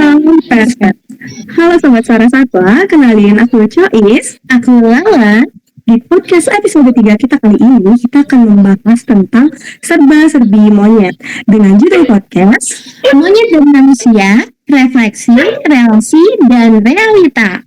Salam perfect. Halo Sobat Suara Satwa, kenalin aku Chois. Aku Lala. Di podcast episode 3 kita kali ini, kita akan membahas tentang serba-serbi monyet. Dengan judul podcast, Monyet dan Manusia, Refleksi, Relasi, dan Realita.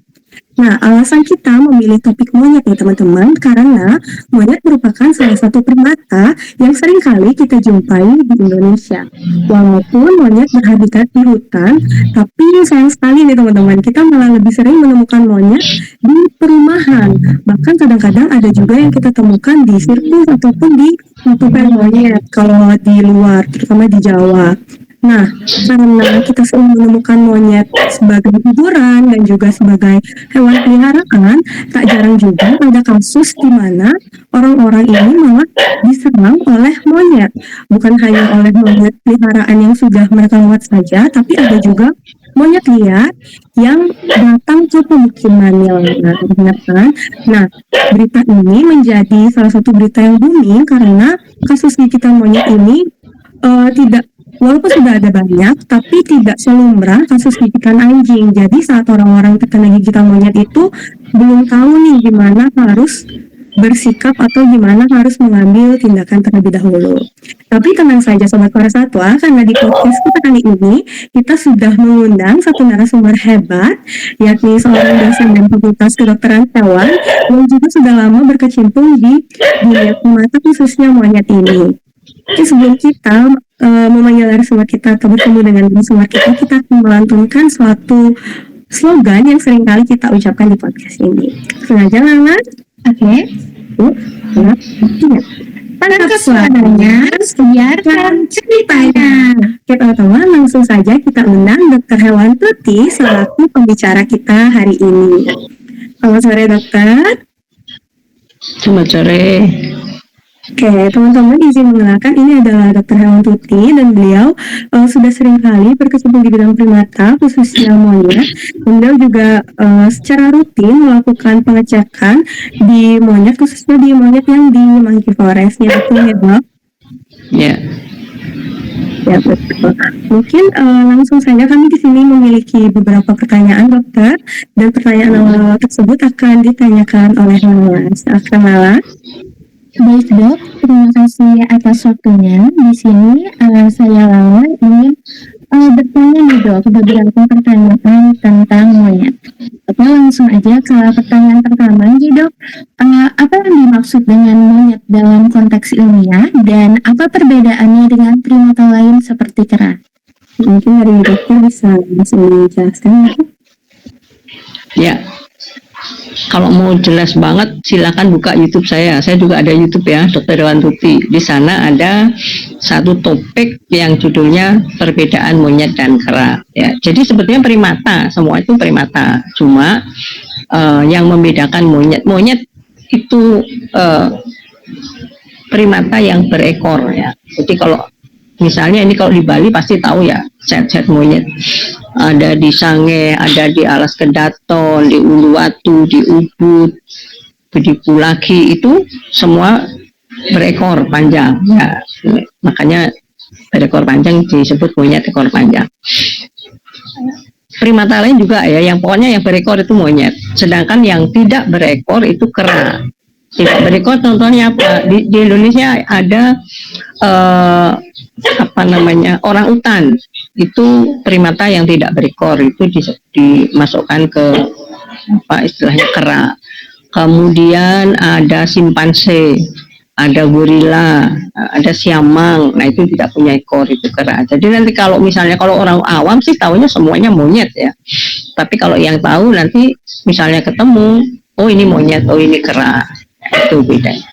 Nah, alasan kita memilih topik monyet nih teman-teman, karena monyet merupakan salah satu primata yang sering kali kita jumpai di Indonesia. Walaupun monyet berhabitat di hutan, tapi sayang sekali nih teman-teman, kita malah lebih sering menemukan monyet di perumahan. Bahkan kadang-kadang ada juga yang kita temukan di sirkus ataupun di notupen monyet kalau di luar, terutama di Jawa. Nah, karena kita sering menemukan monyet sebagai hiburan dan juga sebagai hewan peliharaan, tak jarang juga ada kasus di mana orang-orang ini malah diserang oleh monyet. Bukan hanya oleh monyet peliharaan yang sudah mereka lewat saja, tapi ada juga monyet liar yang datang ke pemukimannya. Nah, berita ini menjadi salah satu berita yang booming karena kasus gigitan monyet ini walaupun sudah ada banyak, tapi tidak selumrah kasus gigitan anjing. Jadi saat orang-orang terkena gigitan monyet itu belum tahu nih gimana harus bersikap atau gimana harus mengambil tindakan terlebih dahulu. Tapi tenang saja Sobat Suara Satwa, karena di podcast kita kali ini kita sudah mengundang satu narasumber hebat, yakni seorang dosen dan fakultas kedokteran hewan yang juga sudah lama berkecimpung di dunia primata khususnya monyet ini. Oke, sebelum kita memanggil narasumber kita atau bertemu dengan narasumber kita akan melantunkan suatu slogan yang sering kali kita ucapkan di podcast ini. Sengaja Lala? Oke. Tangkap suaranya, biarkan ceritanya. Oke teman-teman, langsung saja kita undang Dr. Hewan Tuti selaku pembicara kita hari ini. Selamat sore dokter. Selamat sore. Oke, teman-teman izin mengenalkan ini adalah Dr. Hewan Tuti dan beliau sudah sering kali berkecimpung di bidang primata khususnya monyet. Beliau juga secara rutin melakukan pengecekan di monyet khususnya di monyet yang di Monkey Forest. Ya betul ya dok? Ya. Ya betul. Mungkin langsung saja kami di sini memiliki beberapa pertanyaan dokter dan pertanyaan awal tersebut akan ditanyakan oleh Lala. Silakan Lala. Baik dok, terima kasih atas waktunya. Di sini saya Lala ingin bertanya nih dok beberapa pertanyaan tentang monyet. Oke, langsung aja ke pertanyaan pertama nih dok. Apa yang dimaksud dengan monyet dalam konteks ilmiah dan apa perbedaannya dengan primata lain seperti kera? Mungkin dari dokter bisa menjelaskan. Ya. Kalau mau jelas banget, silakan buka YouTube saya. Saya juga ada YouTube ya, Dr. Hewan Tuti. Di sana ada satu topik yang judulnya perbedaan monyet dan kera. Ya, jadi sebetulnya primata, semua itu primata. Cuma yang membedakan monyet itu primata yang berekor ya. Jadi kalau misalnya ini kalau di Bali pasti tahu ya, set monyet. Ada di Sange, ada di Alas Kedaton, di Uluwatu, di Ubud, di Pulaki, itu semua berekor panjang. Ya, makanya berekor panjang disebut monyet ekor panjang. Primata lain juga ya, yang pokoknya yang berekor itu monyet. Sedangkan yang tidak berekor itu kera. Tidak berekor contohnya apa? Di Indonesia ada orang utan. Itu primata yang tidak berekor, itu dimasukkan ke istilahnya kera. Kemudian ada simpanse, ada gorila, ada siamang. Nah itu tidak punya ekor, itu kera. Jadi nanti kalau misalnya kalau orang awam sih tahunya semuanya monyet ya. Tapi kalau yang tahu nanti misalnya ketemu, oh ini monyet, oh ini kera. Itu bedanya.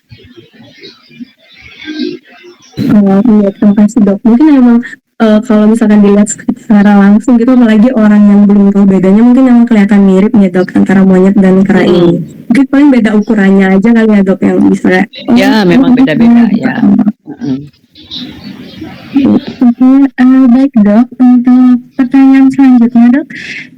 Iya, terima kasih dok. Mungkin emang kalau misalkan dilihat secara langsung gitu, apalagi orang yang belum tahu bedanya, mungkin emang kelihatan mirip ya dok antara monyet dan kera ini. Mungkin paling beda ukurannya aja kali ya dok yang bisa. Ya memang beda-beda ya. Baik dok, untuk pertanyaan selanjutnya dok,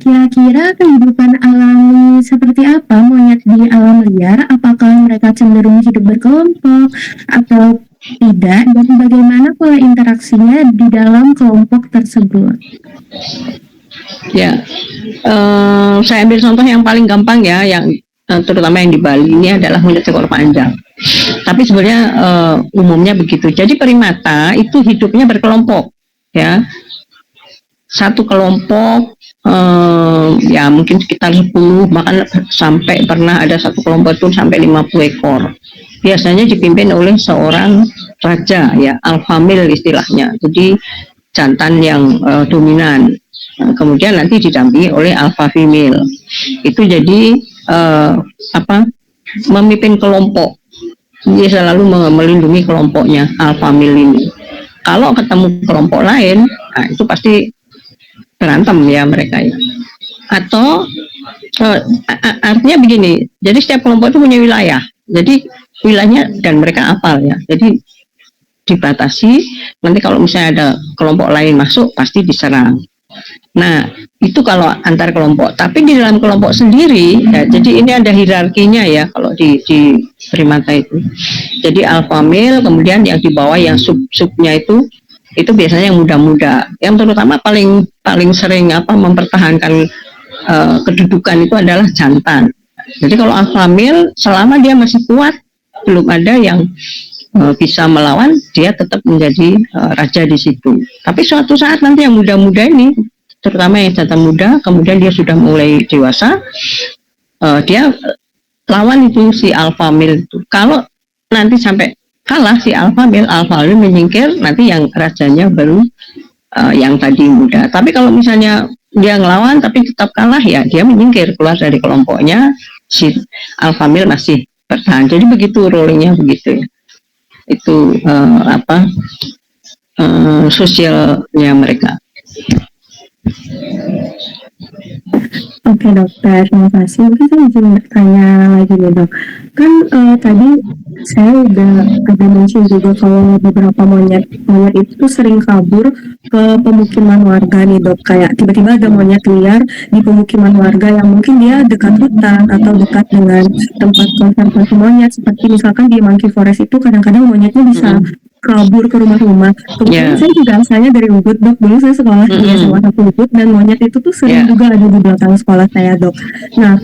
kira-kira kehidupan alami seperti apa monyet di alam liar? Apakah mereka cenderung hidup berkelompok atau tidak, dan bagaimana pola interaksinya di dalam kelompok tersebut? Ya, saya ambil contoh yang paling gampang ya, yang terutama yang di Bali ini adalah monyet ekor panjang. Tapi sebenarnya umumnya begitu. Jadi primata itu hidupnya berkelompok, ya. Satu kelompok ya mungkin sekitar 10, bahkan sampai pernah ada satu kelompok itu sampai 50 ekor. Biasanya dipimpin oleh seorang raja, ya, alpha male istilahnya. Jadi jantan yang dominan. Kemudian nanti didampingi oleh alpha female. Itu jadi memimpin kelompok. Dia selalu melindungi kelompoknya, alpha male ini. Kalau ketemu kelompok lain, nah itu pasti berantem ya mereka ya. Atau artinya begini, jadi setiap kelompok itu punya wilayah. Jadi wilayahnya dan mereka apal ya. Jadi dibatasi, nanti kalau misalnya ada kelompok lain masuk pasti diserang. Nah, itu kalau antar kelompok. Tapi di dalam kelompok sendiri, ya, jadi ini ada hierarkinya ya kalau di primata itu. Jadi alpha male, kemudian yang di bawah yang sub-subnya itu biasanya yang muda-muda. Yang terutama paling sering mempertahankan kedudukan itu adalah jantan. Jadi kalau alpha male selama dia masih kuat, belum ada yang bisa melawan, dia tetap menjadi raja di situ. Tapi suatu saat nanti yang muda-muda ini, terutama yang jantan muda, kemudian dia sudah mulai dewasa, dia lawan itu si alpha male itu. Kalau nanti sampai kalah si alpha male menyingkir, nanti yang rajanya baru yang tadi muda. Tapi kalau misalnya dia ngelawan tapi tetap kalah, ya dia menyingkir keluar dari kelompoknya, si alpha male masih bertahan. Jadi begitu rollingnya begitu ya. Itu sosialnya mereka. Oke dokter, terima kasih. Mungkin saya izin bertanya lagi nih dok. Kan tadi saya udah ada mention juga kalau beberapa monyet itu tuh sering kabur ke pemukiman warga nih dok. Kayak tiba-tiba ada monyet liar di pemukiman warga yang mungkin dia dekat hutan atau dekat dengan tempat konservasi monyet. Seperti misalkan di Monkey Forest itu kadang-kadang monyetnya bisa kabur ke rumah-rumah. Kemudian saya juga asalnya dari Ubud dok. Dulu saya sekolah di SMA 1 Ubud dan monyet itu tuh sering juga ada di belakang sekolah saya dok. Nah,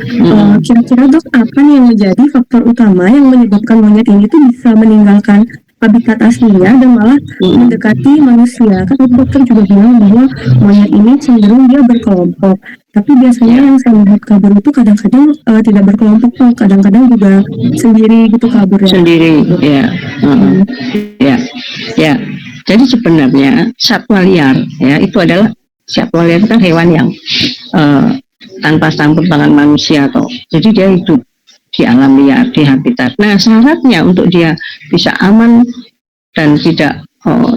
kira-kira dok apa nih yang menjadi faktor utama yang menyebabkan monyet ini tuh bisa meninggalkan habitat aslinya dan malah mendekati manusia? Kan dokter juga bilang bahwa monyet ini cenderung dia berkelompok. Tapi biasanya yang saya lihat kabur itu kadang-kadang tidak berkelompok tuh, kadang-kadang juga sendiri gitu kaburnya. Sendiri, ya. Ya. Jadi sebenarnya satwa liar ya itu adalah satwa liar itu kan hewan yang tanpa campur tangan manusia atau jadi dia hidup di alam liar, di habitat. Nah, syaratnya untuk dia bisa aman dan tidak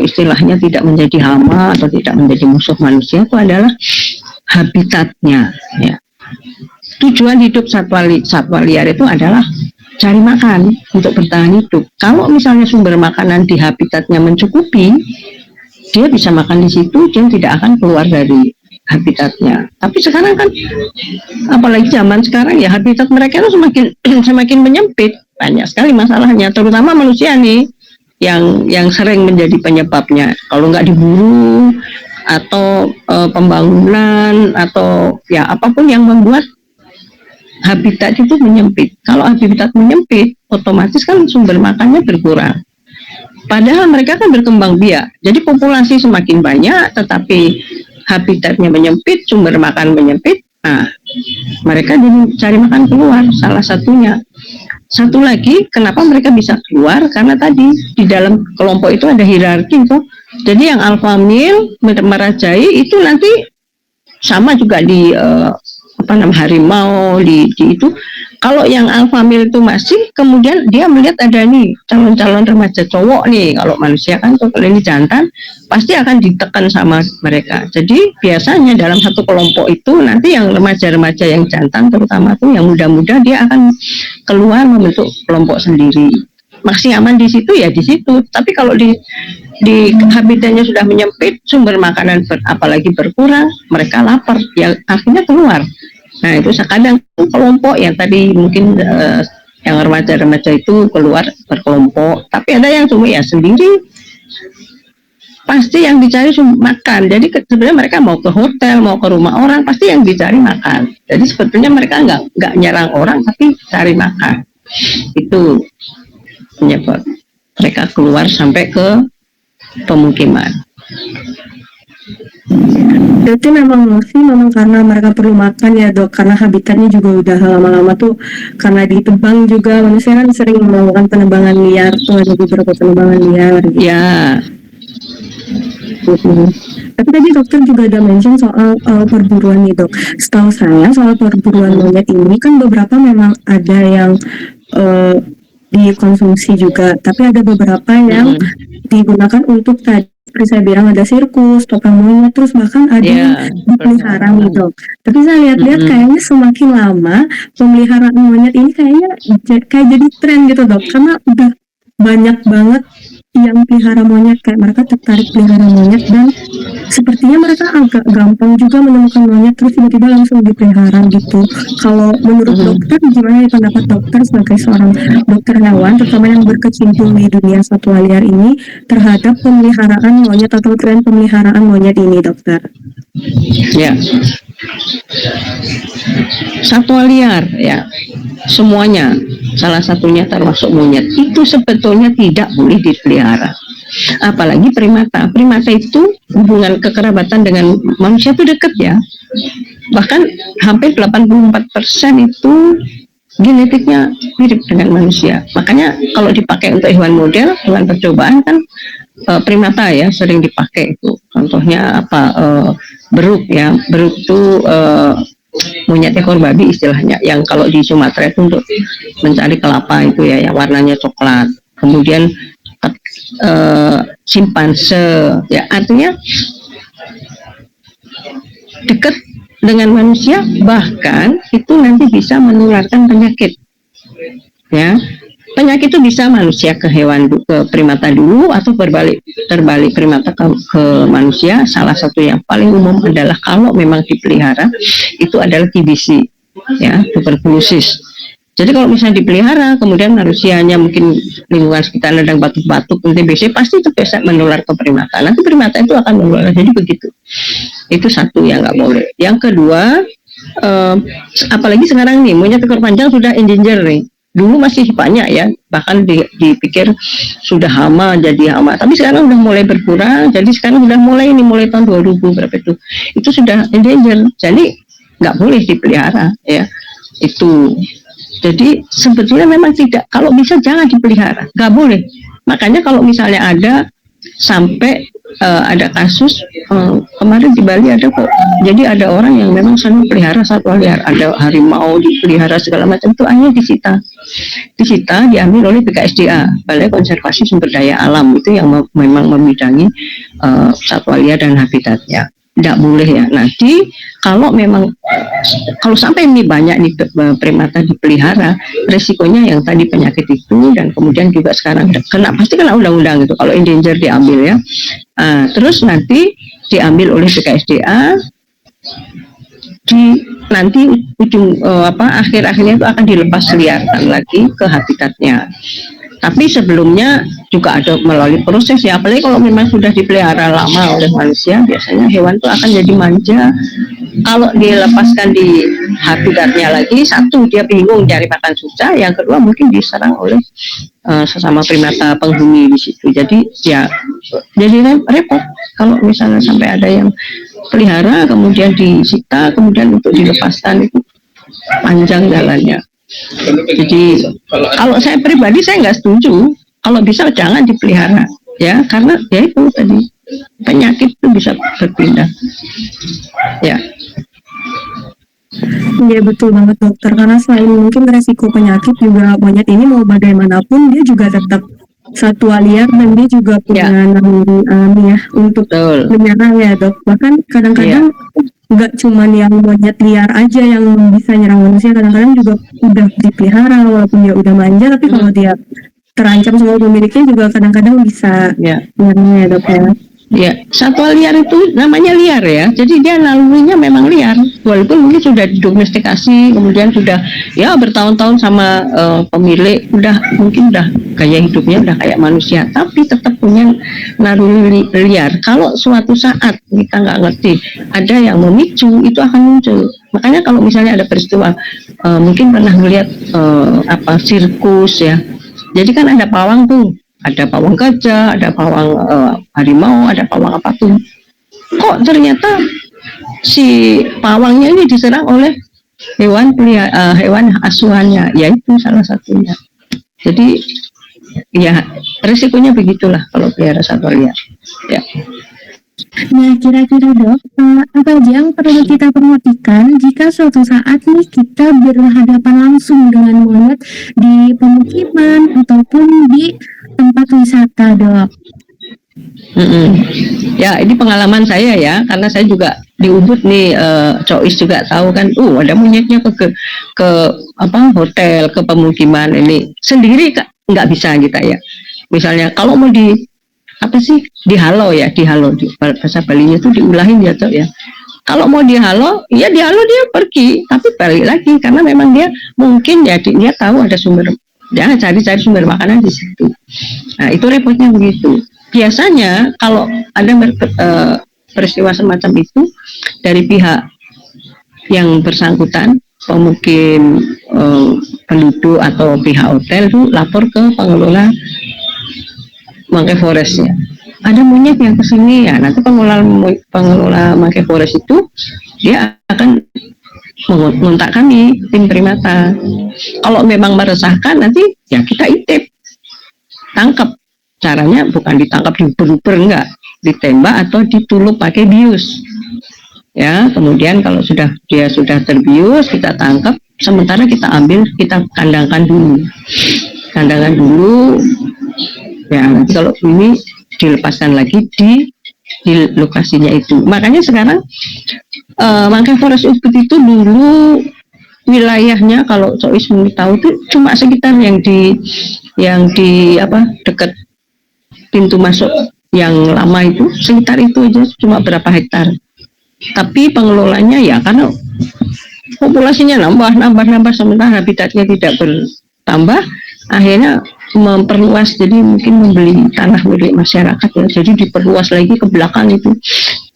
istilahnya tidak menjadi hama atau tidak menjadi musuh manusia itu adalah habitatnya ya. Tujuan hidup satwa liar itu adalah cari makan untuk bertahan hidup. Kalau misalnya sumber makanan di habitatnya mencukupi, dia bisa makan di situ, dia tidak akan keluar dari habitatnya. Tapi sekarang kan, apalagi zaman sekarang ya habitat mereka itu semakin menyempit. Banyak sekali masalahnya, terutama manusia nih yang sering menjadi penyebabnya. Kalau nggak diburu atau pembangunan atau ya apapun yang membuat habitat itu menyempit. Kalau habitat menyempit, otomatis kan sumber makannya berkurang. Padahal mereka kan berkembang biak. Jadi populasi semakin banyak, tetapi habitatnya menyempit, sumber makan menyempit. Nah, mereka jadi cari makan keluar. Salah satunya. Satu lagi, kenapa mereka bisa keluar? Karena tadi di dalam kelompok itu ada hierarki, toh. Jadi yang alpha male merajai itu nanti sama juga di harimau di itu. Kalau yang alpha male itu masih, kemudian dia melihat ada nih calon-calon remaja cowok nih. Kalau manusia kan kalau ini jantan pasti akan ditekan sama mereka. Jadi biasanya dalam satu kelompok itu nanti yang remaja-remaja yang jantan terutama tuh yang muda-muda dia akan keluar membentuk kelompok sendiri. Masih aman di situ ya di situ. Tapi kalau di habitatnya sudah menyempit, sumber makanan apalagi berkurang, mereka lapar, ya akhirnya keluar. Nah itu kadang kelompok yang tadi mungkin yang remaja-remaja itu keluar berkelompok, tapi ada yang cuma ya sendiri. pasti yang dicari cuma makan. Jadi sebenarnya mereka mau ke hotel, mau ke rumah orang, pasti yang dicari makan. Jadi sebetulnya mereka nggak nyerang orang, tapi cari makan. Itu penyebab mereka keluar sampai ke pemukiman. Berarti memang karena mereka perlu makan ya dok, karena habitatnya juga udah lama-lama tuh karena ditebang juga, manusia kan sering melakukan penebangan liar tuh, ada beberapa penebangan liar gitu. Ya, Tapi tadi dokter juga ada mention soal perburuan nih dok. Setahu saya soal perburuan monyet ini kan beberapa memang ada yang dikonsumsi juga, tapi ada beberapa yang digunakan untuk tadi seperti saya bilang ada sirkus, topeng monyet, terus bahkan ada yang dipelihara nih dok. Tapi saya lihat-lihat kayaknya semakin lama pemeliharaan monyet ini kayaknya kayak jadi tren gitu dok, karena udah banyak banget yang pelihara monyet, kayak mereka tertarik pelihara monyet dan sepertinya mereka agak gampang juga menemukan monyet terus tiba-tiba langsung dipelihara gitu. Kalau menurut dokter gimana ya pendapat dokter sebagai seorang dokter hewan terutama yang berkecimpung di dunia satwa liar ini terhadap pemeliharaan monyet atau tren pemeliharaan monyet ini dokter? Ya, satwa liar ya semuanya, salah satunya termasuk monyet itu sebetulnya tidak boleh dipelihara, apalagi primata. Primata itu hubungan kekerabatan dengan manusia itu dekat ya, bahkan hampir 84% itu genetiknya mirip dengan manusia. Makanya kalau dipakai untuk hewan model, hewan percobaan kan primata ya sering dipakai itu. Contohnya apa, beruk ya, beruk itu monyet ekor babi istilahnya, yang kalau di Sumatera itu untuk mencari kelapa itu ya, yang warnanya coklat. Kemudian simpanse ya, artinya dekat dengan manusia, bahkan itu nanti bisa menularkan penyakit ya. Penyakit itu bisa manusia ke hewan, ke primata dulu, atau terbalik primata ke manusia. Salah satu yang paling umum adalah kalau memang dipelihara itu adalah TBC ya, tuberkulosis. Jadi kalau misalnya dipelihara kemudian manusianya mungkin lingkungan sekitar sedang batuk-batuk TBC, pasti itu bisa menular ke primata. Nanti primata itu akan menular. Jadi begitu. Itu satu yang nggak boleh. Yang kedua, apalagi sekarang nih monyet ekor panjang sudah endanger nih. Dulu masih banyak ya, bahkan dipikir sudah hama, jadi hama, tapi sekarang udah mulai berkurang. Jadi sekarang udah mulai tahun 2000 berapa itu sudah endanger, jadi nggak boleh dipelihara ya itu. Jadi sebetulnya memang tidak, kalau bisa jangan dipelihara, nggak boleh. Makanya kalau misalnya ada sampai ada kasus kemarin di Bali ada kok, jadi ada orang yang memang senang pelihara satwa liar, ada harimau dipelihara segala macam, itu akhirnya disita diambil oleh BKSDA, Balai Konservasi Sumber Daya Alam, itu yang memang membidangi satwa liar dan habitatnya. Tidak boleh ya. Nanti kalau memang kalau sampai ini banyak nih primata dipelihara, resikonya yang tadi penyakit itu, dan kemudian juga sekarang pasti kena undang-undang itu kalau endanger diambil ya. Terus nanti diambil oleh BKSDA, nanti ujung akhir-akhirnya itu akan dilepas liarkan lagi ke habitatnya. Tapi sebelumnya juga ada melalui proses ya, apalagi kalau memang sudah dipelihara lama oleh manusia, biasanya hewan itu akan jadi manja. Kalau dilepaskan di habitatnya lagi, satu dia bingung cari makan susah, yang kedua mungkin diserang oleh sesama primata penghuni di situ. Jadi ya jadi repot kalau misalnya sampai ada yang pelihara kemudian disita, kemudian untuk dilepaskan itu panjang jalannya. Jadi kalau saya pribadi saya nggak setuju, kalau bisa jangan dipelihara ya, karena ya itu tadi penyakit itu bisa berpindah ya. Iya betul banget dokter, karena selain mungkin resiko penyakit juga monyet ini mau bagaimanapun dia juga tetap satwa liar dan dia juga punya naluri alami ya untuk menyerang ya dok. Bahkan kadang-kadang nggak cuma yang monyet liar aja yang bisa nyerang manusia, kadang-kadang juga udah dipelihara walaupun dia udah manja, tapi kalau dia terancam sama pemiliknya juga kadang-kadang bisa nyerangnya dok ya. Ya, satwa liar itu namanya liar ya. Jadi dia nalurinya memang liar. Walaupun mungkin sudah didomestikasi, kemudian sudah ya bertahun-tahun sama pemilik, mungkin udah gaya hidupnya udah kayak manusia, tapi tetap punya naluri liar. Kalau suatu saat kita nggak ngerti, ada yang memicu, itu akan muncul. Makanya kalau misalnya ada peristiwa, mungkin pernah melihat sirkus ya. Jadi kan ada pawang tuh. Ada pawang gajah, ada pawang harimau, ada pawang apapun. Kok ternyata si pawangnya ini diserang oleh hewan asuhannya, yaitu salah satunya. Jadi ya risikonya begitulah kalau pelihara satwa liar. Ya. Nah, kira-kira Dok, apa aja yang perlu kita perhatikan jika suatu saat nih kita berhadapan langsung dengan monyet di pemukiman ataupun di tempat wisata, Dok? Ya, ini pengalaman saya ya, karena saya juga di Ubud nih, Cois juga tahu kan, ada monyetnya ke hotel, ke pemukiman ini sendiri nggak bisa kita ya. Misalnya kalau mau dihalau di bahasa Balinya itu diulahin ya Cok ya. Kalau mau dihalau dia pergi, tapi balik lagi karena memang dia mungkin ya dia tahu ada sumber, dia cari sumber makanan di situ. Nah itu repotnya begitu. Biasanya kalau ada peristiwa semacam itu dari pihak yang bersangkutan, pemukim, penduduk atau pihak hotel itu lapor ke pengelola Monkey Forest ya. Ada monyet yang kesini ya, nanti pengelola Monkey Forest itu dia akan mengontak kami tim primata. Kalau memang meresahkan nanti ya kita intip, tangkap. Caranya bukan ditangkap diuber-uber, enggak, ditembak atau ditulup pakai bius. Ya, kemudian kalau dia sudah terbius, kita tangkap, sementara kita ambil, kita kandangkan dulu. Ya, nanti kalau ini dilepaskan lagi di lokasinya itu. Makanya sekarang Monkey Forest Ubud itu dulu wilayahnya kalau Cois tahu itu cuma sekitar yang di dekat pintu masuk yang lama itu, sekitar itu aja, cuma berapa hektar. Tapi pengelolanya ya karena populasinya nambah sementara habitatnya tidak bertambah, akhirnya memperluas, jadi mungkin membeli tanah milik masyarakat ya, jadi diperluas lagi ke belakang itu.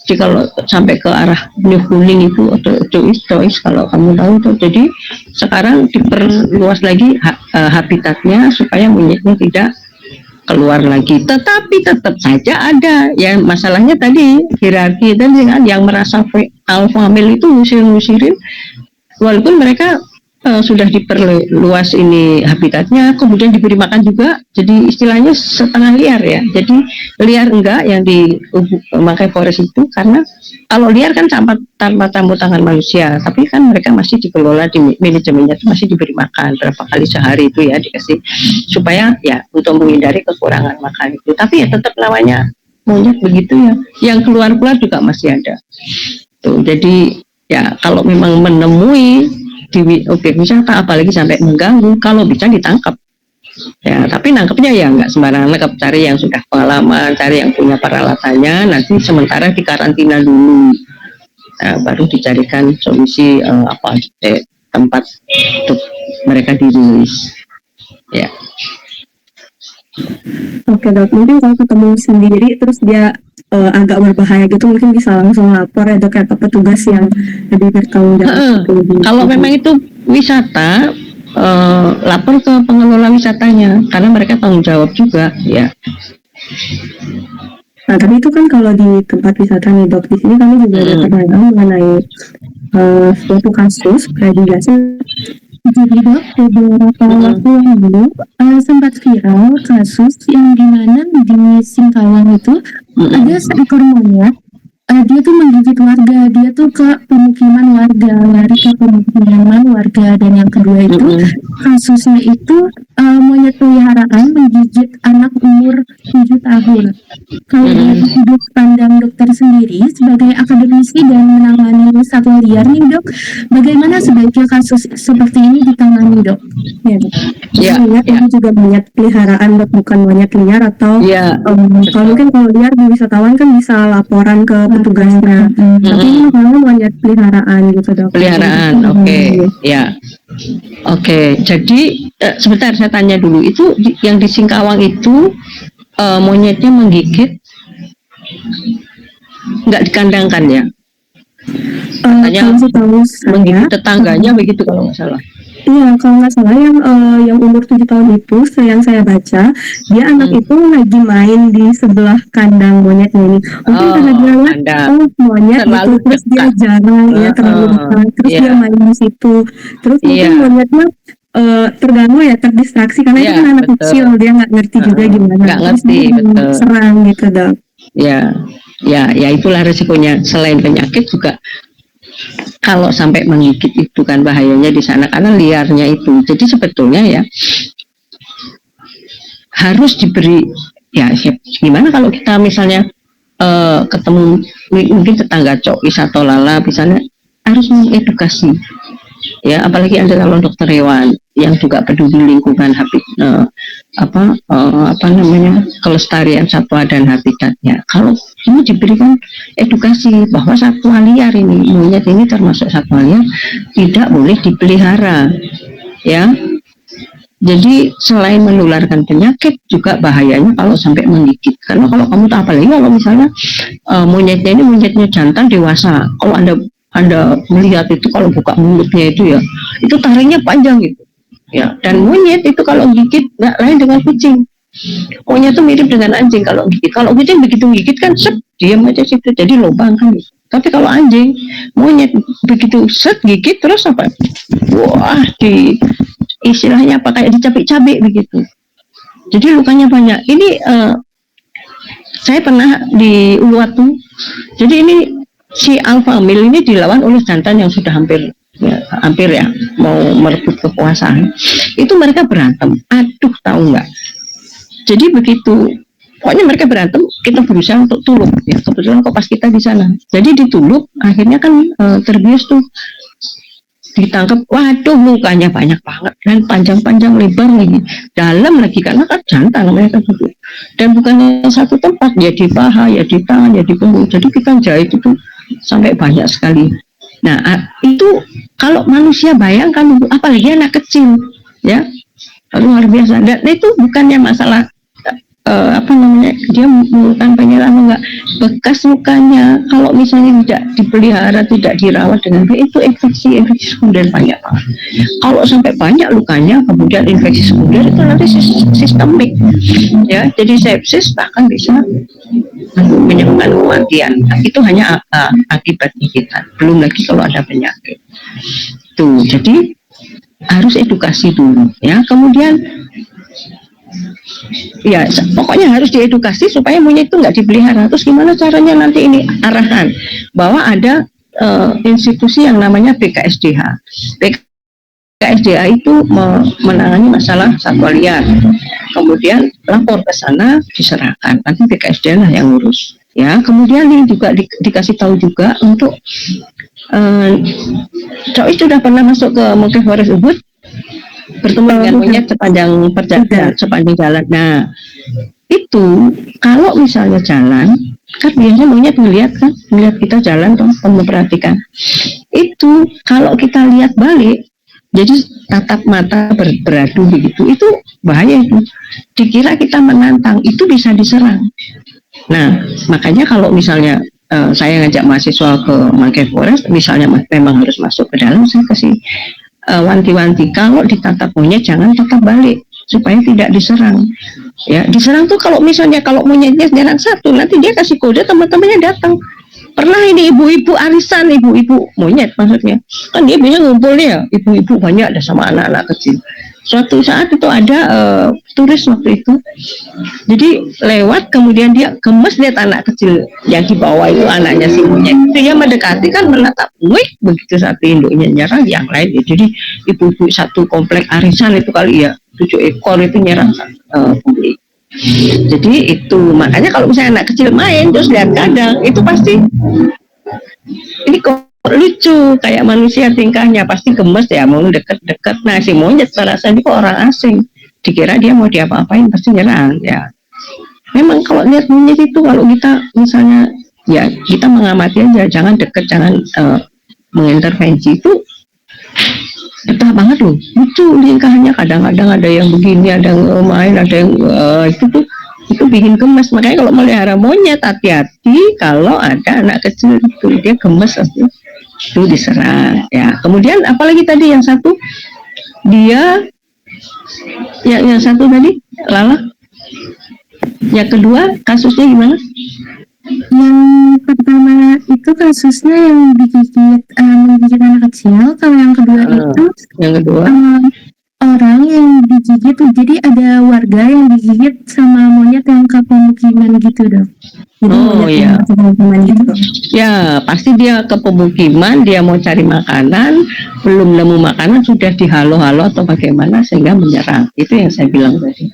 Jadi kalau sampai ke arah New Kuning itu atau Jois kalau kamu tahu tuh, jadi sekarang diperluas lagi habitatnya supaya monyetnya tidak keluar lagi. Tetapi tetap saja ada ya masalahnya tadi, hierarki dan yang merasa alpha male itu ngusir-ngusirin, walaupun mereka sudah diperluas ini habitatnya, kemudian diberi makan juga, jadi istilahnya setengah liar ya. Jadi liar enggak yang di Monkey Forest itu, karena kalau liar kan tanpa campur tangan manusia, tapi kan mereka masih dikelola, di manajemennya itu masih diberi makan berapa kali sehari itu ya, dikasih supaya ya untuk menghindari kekurangan makan itu. Tapi ya tetap namanya monyet begitu ya, yang keluar juga masih ada tuh. Jadi ya kalau memang menemui di objek wisata, apalagi sampai mengganggu, kalau bisa ditangkap ya. Tapi nangkepnya ya nggak sembarangan nangkep, cari yang sudah pengalaman, cari yang punya peralatannya, nanti sementara dikarantina dulu, baru dicarikan solusi tempat untuk mereka dirilis ya. Oke Dok, mungkin kalau ketemu sendiri terus dia agak berbahaya gitu, mungkin bisa langsung lapor ya Dok, atau petugas yang lebih bertanggung jawab. Kalau memang itu wisata, lapor ke pengelola wisatanya, karena mereka tanggung jawab juga ya. Nah tapi itu kan kalau di tempat wisata nih Dok, di sini kami juga ada pernyataan mengenai suatu kasus predasi. Jadi Dok, beberapa waktu yang lalu sempat viral kasus yang dimana di Singkawang itu ada seekor monyet, dia tuh menggigit warga, dia tuh ke pemukiman warga, lari ke pemukiman warga, dan yang kedua itu kasusnya itu monyet peliharaan menggigit anak umur 7 tahun. Kalau dari sudut pandang dokter sendiri sebagai akademisi dan menangani satwa liar nih dok, bagaimana sebaiknya kasus seperti ini ditangani dok? Ya, Dok. Ya, Monyet ya, ini juga monyet peliharaan, Dok, bukan monyet liar atau ya, kalau mungkin kalau liar di wisatawan kan bisa laporan ke petugasnya. Tapi ini kalau monyet peliharaan gitu, Dok. peliharaan. Oke, ya. Oke, jadi sebentar saya tanya dulu, itu yang di Singkawang itu monyetnya menggigit, nggak dikandangkan ya? Katanya Kalau setahu saya, menggigit tetangganya begitu kalau nggak salah. iya, kalau nggak salah yang umur 7 tahun itu, yang saya baca, dia anak itu lagi main di sebelah kandang monyetnya ini. Mungkin karena dia lihat, Anda monyet gitu, terlalu terus dia dekat. jarang, ya terlalu dekat, terus Iya. dia main di situ. Terus mungkin Iya. monyetnya terganggu ya, terdistraksi, karena itu Iya, kan anak betul. kecil, dia nggak ngerti juga gimana. Nggak Terus ngerti, dia betul. serang gitu, Dok. Ya itulah resikonya. Selain penyakit juga kalau sampai menggigit itu kan bahayanya di sana karena liarnya itu. Jadi sebetulnya ya harus diberi ya gimana kalau kita misalnya ketemu mungkin tetangga cowis atau lala misalnya harus mengedukasi ya, apalagi Anda kalau dokter hewan yang juga peduli lingkungan apa namanya kelestarian satwa dan habitatnya. Kalau ini diberikan edukasi bahwa satwa liar ini, monyet ini termasuk satwa liar, tidak boleh dipelihara ya. Jadi selain menularkan penyakit juga bahayanya kalau sampai menggigit. Karena kalau kamu tak apalagi kalau misalnya monyetnya ini monyetnya jantan dewasa, kalau anda melihat itu kalau buka mulutnya itu ya, itu taringnya panjang gitu. Ya, dan monyet itu kalau gigit nggak lain dengan kucing. Monyet itu mirip dengan anjing kalau gigit. Kalau kucing begitu gigit kan set diam aja situ, jadi lubang kan. Tapi kalau anjing, monyet begitu set gigit terus apa? Wah, istilahnya apa kayak dicabik-cabik begitu. Jadi lukanya banyak. Ini saya pernah di Uluwatu. Jadi ini si alpha male ini dilawan oleh jantan yang sudah hampir ya mau merebut kekuasaan. Itu mereka berantem. Aduh, tahu nggak? Jadi begitu, pokoknya mereka berantem, kita berusaha untuk tuluk. Ya, kebetulan kok pas kita di sana. Jadi dituluk, akhirnya kan terbius tuh ditangkap. Waduh, lukanya banyak banget dan panjang-panjang lebar lagi, dalam lagi karena kan jantan mereka duduk. Dan bukan satu tempat, ya di paha, ya di tangan, ya di punggung. Jadi kita jahit itu sampai banyak sekali. Nah, itu kalau manusia bayangkan, apalagi anak kecil, ya luar biasa. Dan itu bukannya masalah apa namanya dia mengurungkan penyerang enggak, bekas lukanya kalau misalnya tidak dipelihara, tidak dirawat dengan baik, itu infeksi sekunder banyak banget. Kalau sampai banyak lukanya kemudian infeksi sekunder itu nanti sistemik ya, jadi sepsis bahkan bisa menyebabkan kematian. Nah, itu hanya akibat gigitan, belum lagi kalau ada penyakit tuh. Jadi harus edukasi dulu ya, kemudian ya pokoknya harus diedukasi supaya monyet itu nggak dipelihara. Terus gimana caranya nanti ini arahan bahwa ada institusi yang namanya BKSDH. BKSDH itu menangani masalah satwa liar, kemudian lapor ke sana diserahkan, nanti BKSDH lah yang ngurus ya. Kemudian ini juga dikasih tahu juga untuk Joy sudah pernah masuk ke Monkey Forest Ubud bertemu dengan monyet sepanjang jalan. Nah, itu kalau misalnya jalan, kan biasanya monyet melihat kita jalan tuh, memperhatikan. Itu kalau kita lihat balik, jadi tatap mata beradu begitu, itu bahaya itu. Dikira kita menantang, itu bisa diserang. Nah, makanya kalau misalnya saya ngajak mahasiswa ke Monkey Forest, misalnya memang harus masuk ke dalam, saya kasih wanti-wanti, kalau ditatap monyet jangan tatap balik supaya tidak diserang. Ya, diserang tuh kalau misalnya kalau monyetnya nyerang satu, nanti dia kasih kode teman-temannya datang. Pernah ini ibu-ibu arisan, ibu-ibu monyet maksudnya, kan dia biasanya ngumpulnya ibu-ibu banyak ada sama anak-anak kecil. suatu saat itu ada turis waktu itu, jadi lewat kemudian dia gemes lihat anak kecil yang di bawah itu anaknya si monyet, dia mendekati kan menatap, wih, begitu satu induknya nyerang yang lain, jadi ibu-ibu satu komplek arisan itu kali ya 7 ekor itu nyerang pembeli. Jadi itu makanya kalau misalnya anak kecil main terus lihat kandang itu pasti ini kok lucu kayak manusia tingkahnya, pasti gemes ya mau deket-deket. Nah si monyet merasa ini kok orang asing, dikira dia mau diapa-apain pasti nyerang ya. Memang kalau lihat monyet itu kalau kita misalnya ya kita mengamati aja, jangan deket, jangan mengintervensi, itu betah banget loh, lucu tingkahnya, kadang-kadang ada yang begini, ada yang main, ada yang itu bikin gemes. Makanya kalau melihara monyet hati-hati kalau ada anak kecil itu dia gemes itu diserang ya. Kemudian apalagi tadi yang satu dia yang satu tadi Lala, yang kedua kasusnya gimana? Yang pertama itu kasusnya yang menggigit anak kecil. Kalau yang kedua itu orang yang digigit, jadi ada warga yang digigit sama monyet yang ke pemukiman gitu dong. Jadi gitu. Ya pasti dia ke pemukiman, dia mau cari makanan, belum nemu makanan sudah dihalo-halo atau bagaimana sehingga menyerang. Itu yang saya bilang tadi.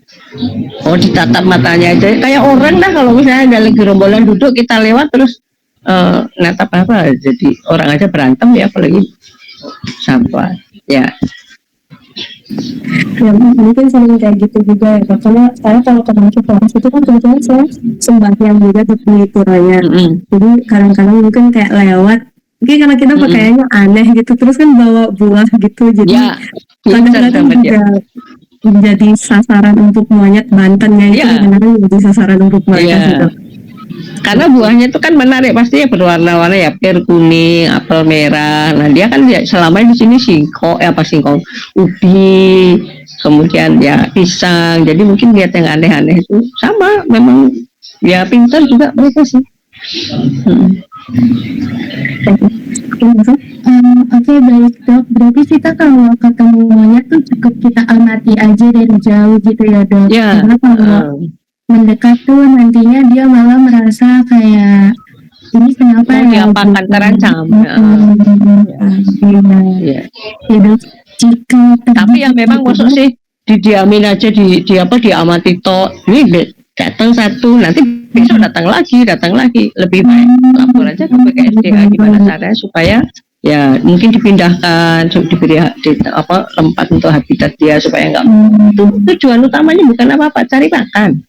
Oh, ditatap matanya aja kayak orang dah, kalau misalnya ada lagi rombongan duduk kita lewat terus natap apa, jadi orang aja berantem ya, apalagi sampah ya. Ya mungkin sering kayak gitu juga ya, karena saya kalau ke Bangki Forest itu kan kebetulan saya sembahyang juga di puranya. Jadi kadang-kadang mungkin kayak lewat, mungkin karena kita pakaiannya aneh gitu, terus kan bawa buah gitu, jadi ya, kadang-kadang juga menjadi sasaran untuk monyet Bantennya itu, kadang-kadang jadi sasaran untuk mereka juga. Karena buahnya itu kan menarik, pasti ya berwarna-warna ya, pir kuning, apel merah. Nah dia kan ya, selama di sini singkong, ubi, kemudian ya pisang. Jadi mungkin lihat yang aneh-aneh itu sama, memang ya pintar juga mereka sih. Oke, baik dok. Berarti kita kalau ketemu monyet tuh cukup kita amati aja dari jauh gitu ya dok. Ya. Karena kalau mendekat tuh nantinya dia malah merasa kayak ini kenapa ya akan terancam. Ya dok. Tapi ya memang masuk sih didiamin aja, diamati toh. Ini datang satu, nanti besok datang lagi, lebih baik lapor aja ke BKSDA gimana caranya supaya ya mungkin dipindahkan, diberi tempat untuk habitat dia supaya enggak. Itu tujuan utamanya bukan apa-apa, cari makan.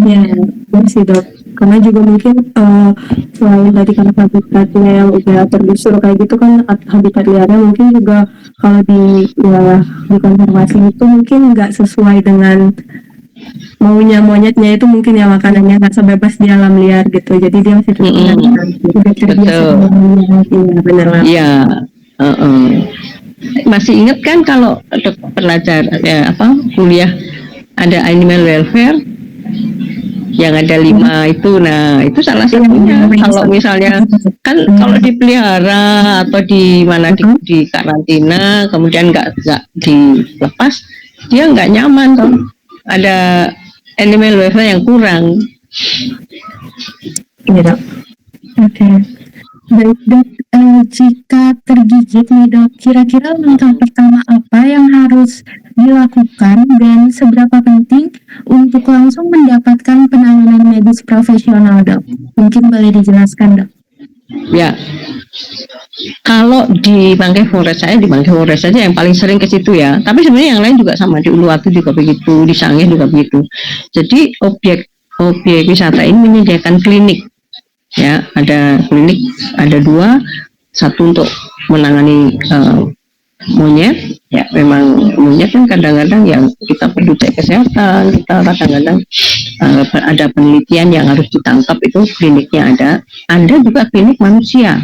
Ya, sih dok. Karena juga mungkin selain tadi karena habitatnya yang udah tergusur kayak gitu kan, habitat liarnya mungkin juga kalau di konservasi itu mungkin nggak sesuai dengan maunya monyetnya itu, mungkin ya makanannya nggak sebebas di alam liar gitu, jadi dia masih udah terbiasa. Iya. Masih ingat kan kalau pelajar kuliah ada animal welfare yang ada 5 itu, nah itu salah satunya. Kalau misalnya kan kalau dipelihara atau di mana di karantina kemudian nggak dilepas, dia nggak nyaman kan, ada animal welfare yang kurang. Iya. Oke. Baik dok, jika tergigit nih dok, kira-kira langkah pertama apa yang harus dilakukan dan seberapa penting untuk langsung mendapatkan penanganan medis profesional dok? Mungkin boleh dijelaskan dok? Ya, kalau di Bangkai Forest, saya di Bangkai Forest saja yang paling sering ke situ ya. Tapi sebenarnya yang lain juga sama, di Uluwatu juga begitu, di Sangeh juga begitu. Jadi objek wisata ini menyediakan klinik. Ya, ada klinik, ada 2, satu untuk menangani monyet. Ya, memang monyet kan kadang-kadang yang kita perlu cek kesehatan, kita kadang-kadang ada penelitian yang harus ditangkap, itu kliniknya ada. Ada juga klinik manusia,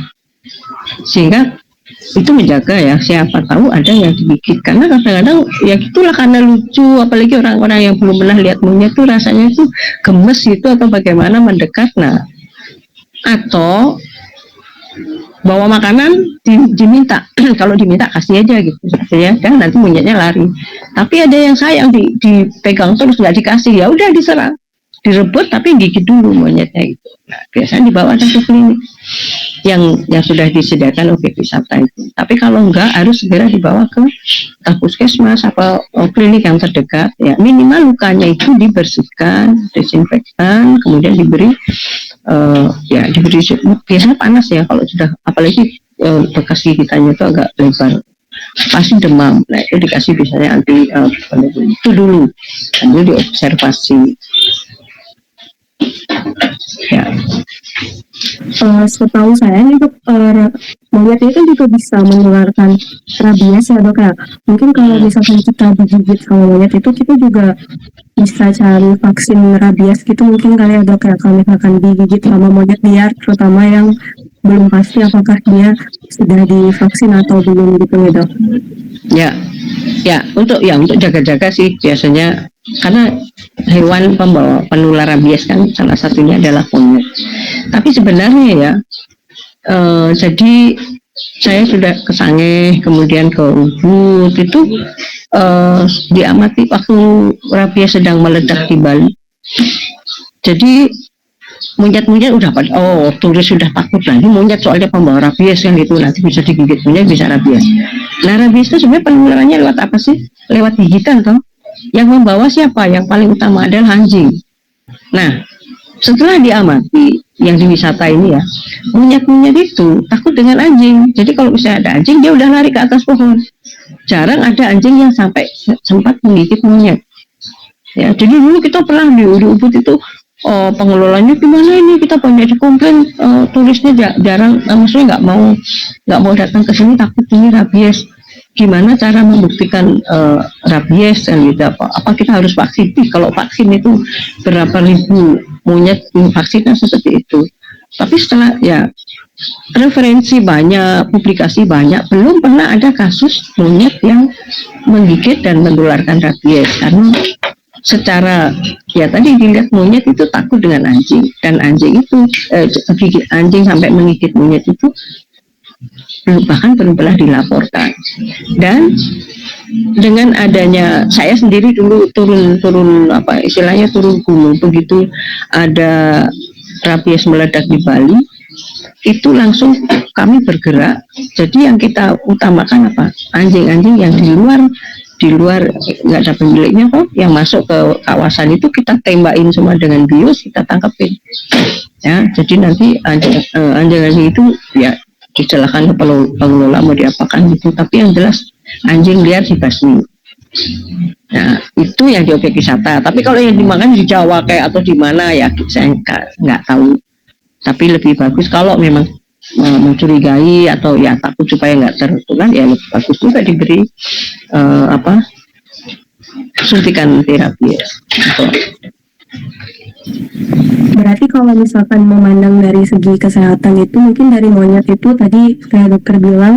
sehingga itu menjaga ya, siapa tahu ada yang digigit, karena kadang-kadang ya gitulah, karena lucu, apalagi orang-orang yang belum pernah lihat monyet tuh rasanya itu gemes gitu atau bagaimana mendekat. Nah, atau bawa makanan diminta kalau diminta kasih aja gitu ya, dan nanti monyetnya lari. Tapi ada yang sayang dipegang terus nggak dikasih, ya udah diserang, direbut tapi gigit dulu monyetnya itu. Nah, biasanya dibawa ke klinik yang sudah disediakan objek wisata itu. Tapi kalau enggak, harus segera dibawa ke puskesmas apa klinik yang terdekat. Ya, minimal lukanya itu dibersihkan, desinfektan, kemudian diberi diberi biasanya panas ya kalau sudah, apalagi bekas gigitannya itu agak lebar, pasti demam. Nah itu dikasih biasanya anti itu dulu, sambil diobservasi. Ya. Setahu saya nih dok, monyet itu juga bisa menularkan rabies ya dok ya. Mungkin kalau misalkan kita digigit sama monyet itu kita juga bisa cari vaksin rabies gitu mungkin kali ya dok ya, kalau misalkan digigit sama monyet liar, terutama yang belum pasti apakah dia sudah divaksin atau belum gitu ya dok. Ya untuk jaga-jaga sih biasanya, karena hewan pembawa penular rabies kan salah satunya adalah monyet. Tapi sebenarnya ya, jadi saya sudah ke Sangeh, kemudian ke Ubud itu diamati waktu rabies sedang meledak di Bali. Jadi monyet-monyet udah pada, turis sudah takut lagi monyet soalnya pembawa rabies kan gitu, nanti bisa digigit monyet bisa rabies. Nah rabies itu sebenarnya penularannya lewat apa sih? Lewat gigitan toh. Yang membawa siapa? Yang paling utama adalah anjing. Nah setelah diamati yang di wisata ini ya, monyet-monyet itu takut dengan anjing. Jadi kalau misalnya ada anjing, dia udah lari ke atas pohon. Jarang ada anjing yang sampai sempat menggigit monyet. Ya, jadi dulu kita pernah di Ubud itu, pengelolanya gimana ini, kita banyak dikomplain, turisnya jarang, maksudnya nggak mau datang ke sini takut ini rabies. Gimana cara membuktikan rabies dan gitu, apa kita harus vaksin? Kalau vaksin itu berapa ribu monyet vaksinnya seperti itu. Tapi setelah ya referensi banyak, publikasi banyak, belum pernah ada kasus monyet yang menggigit dan menularkan rabies. Karena secara ya tadi dilihat monyet itu takut dengan anjing, dan anjing itu gigit anjing sampai menggigit monyet itu bahkan belum pernah dilaporkan. Dan dengan adanya, saya sendiri dulu turun apa istilahnya turun gunung, begitu ada rabies meledak di Bali itu langsung kami bergerak. Jadi yang kita utamakan apa, anjing-anjing yang di luar nggak ada pemiliknya kok, yang masuk ke kawasan itu kita tembakin semua dengan bius, kita tangkepin ya. Jadi nanti anjing-anjing itu ya diserahkan ke pengelola mau diapakan gitu, tapi yang jelas anjing liar dibasmi. Nah itu yang di objek wisata. Tapi kalau yang dimakan di Jawa kayak atau di mana ya saya nggak tahu. Tapi lebih bagus kalau memang mencurigai atau ya takut supaya nggak tertular, ya lebih bagus juga diberi suntikan terapi. Gitu. Berarti kalau misalkan memandang dari segi kesehatan itu, mungkin dari monyet itu tadi kayak dokter bilang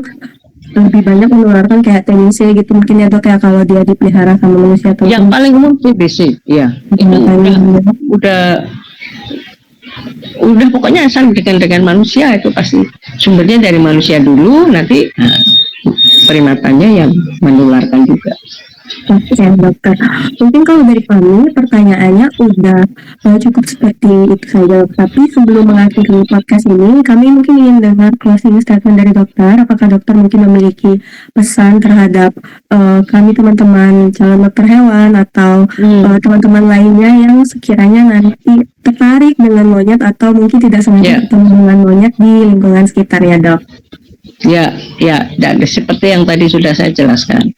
lebih banyak menularkan kayak TBC gitu mungkin ya dok ya, kalau dia dipelihara sama manusia atau yang paling umum TBC ya. Itu udah pokoknya asal dengan manusia itu pasti sumbernya dari manusia dulu, nanti primatanya yang menularkan juga. Oke dokter, mungkin kalau dari kami pertanyaannya udah cukup seperti itu saja. Tapi sebelum mengakhiri podcast ini, kami mungkin ingin dengar closing statement dari dokter. Apakah dokter mungkin memiliki pesan terhadap kami teman-teman calon dokter hewan atau teman-teman lainnya yang sekiranya nanti tertarik dengan monyet atau mungkin tidak sengaja ketemu dengan monyet di lingkungan sekitar ya dok? Ya, dan seperti yang tadi sudah saya jelaskan.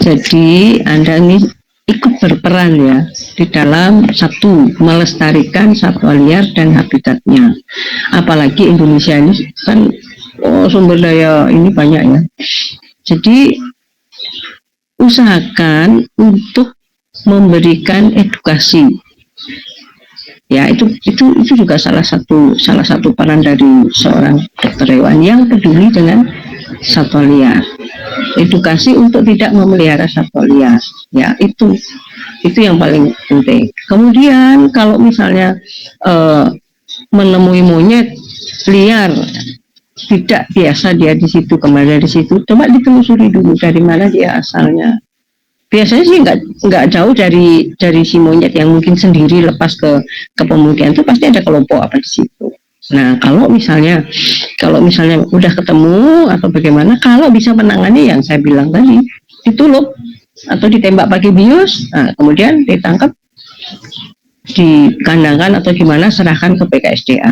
Jadi Anda ini ikut berperan ya di dalam satu melestarikan satwa liar dan habitatnya. Apalagi Indonesia ini kan sumber daya ini banyak ya. Jadi usahakan untuk memberikan edukasi. Ya itu juga salah satu peran dari seorang dokter hewan yang peduli dengan satwa liar. Edukasi untuk tidak memelihara satwa liar, ya itu yang paling penting. Kemudian kalau misalnya menemui monyet liar tidak biasa dia di situ, kembali dari situ, coba ditelusuri dulu dari mana dia asalnya. Biasanya sih nggak jauh dari si monyet yang mungkin sendiri lepas ke pemukiman, itu pasti ada kelompok apa di situ. Nah, kalau misalnya udah ketemu atau bagaimana, kalau bisa menangani yang saya bilang tadi, ditulup atau ditembak pakai bius, nah, kemudian ditangkap, dikandangkan atau gimana, serahkan ke PKSDA.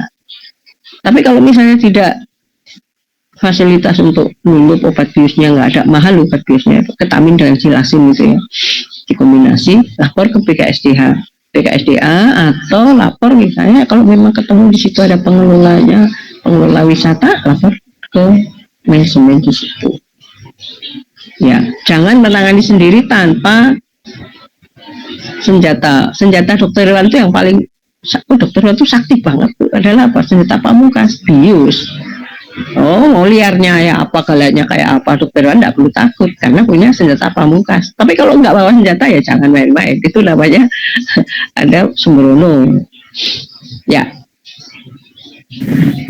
Tapi kalau misalnya tidak, fasilitas untuk nulup obat biusnya nggak ada, mahal obat biusnya, ketamin dengan silasin gitu ya, dikombinasi, lapor ke PKSDA atau lapor misalnya kalau memang ketemu di situ ada pengelola wisata, lapor ke manajemen di situ. Ya, jangan menangani sendiri tanpa senjata dokter hewan. Itu yang paling, dokter hewan itu sakti banget tuh, adalah apa? Senjata pamungkas, bius. Mau liarnya ya apa, galaknya kayak apa, dokter hewan nggak perlu takut karena punya senjata pamungkas. Tapi kalau nggak bawa senjata ya jangan main-main, itu namanya ada sembrono. Ya,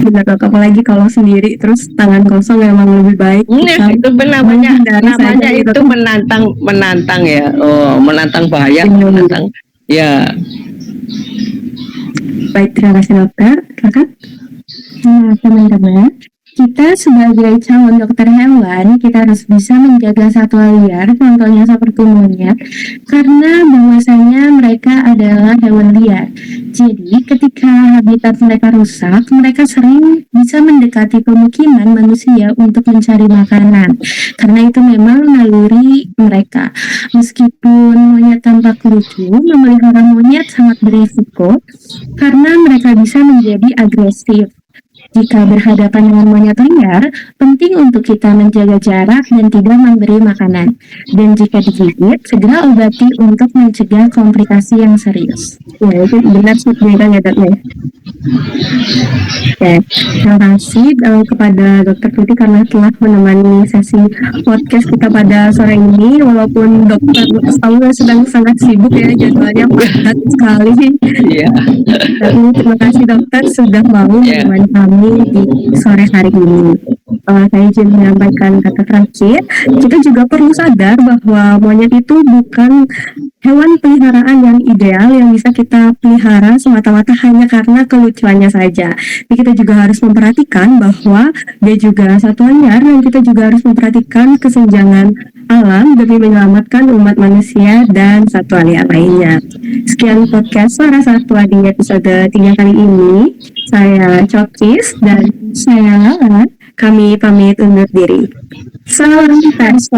Benar dok, apalagi kalau sendiri terus tangan kosong memang lebih baik. nah, itu namanya gitu. itu menantang ya, menantang bahaya, menantang ya. Baik, terima kasih dokter. Silakan. Nah, teman-teman, kita sebagai calon dokter hewan, kita harus bisa menjaga satwa liar, contohnya seperti monyet, karena bahwasanya mereka adalah hewan liar. Jadi, ketika habitat mereka rusak, mereka sering bisa mendekati pemukiman manusia untuk mencari makanan. Karena itu memang naluri mereka. Meskipun monyet tampak lucu, memelihara monyet sangat berisiko, karena mereka bisa menjadi agresif. Jika berhadapan dengan monyet liar, penting untuk kita menjaga jarak dan tidak memberi makanan. Dan jika digigit, segera obati untuk mencegah komplikasi yang serius. Ya, itu benar sih beritanya dok. Oke, terima kasih kepada dokter Tuti karena telah menemani sesi podcast kita pada sore ini. Walaupun dokter Samuel sedang sangat sibuk ya, jadwalnya padat sekali. Iya. Tapi terima kasih dokter sudah mau menemani kami di sore hari ini. Saya izin menyampaikan kata terakhir, kita juga perlu sadar bahwa monyet itu bukan hewan peliharaan yang ideal yang bisa kita pelihara semata-mata hanya karena kelucuannya saja. Jadi kita juga harus memperhatikan bahwa dia juga satwa liar dan kita juga harus memperhatikan kesenjangan alam demi menyelamatkan umat manusia dan satwa liar lainnya. Sekian podcast Suara Satwa di episode 3 kali ini. Saya Cokis dan Saya Lala. kami pamit undur diri. Salam pers.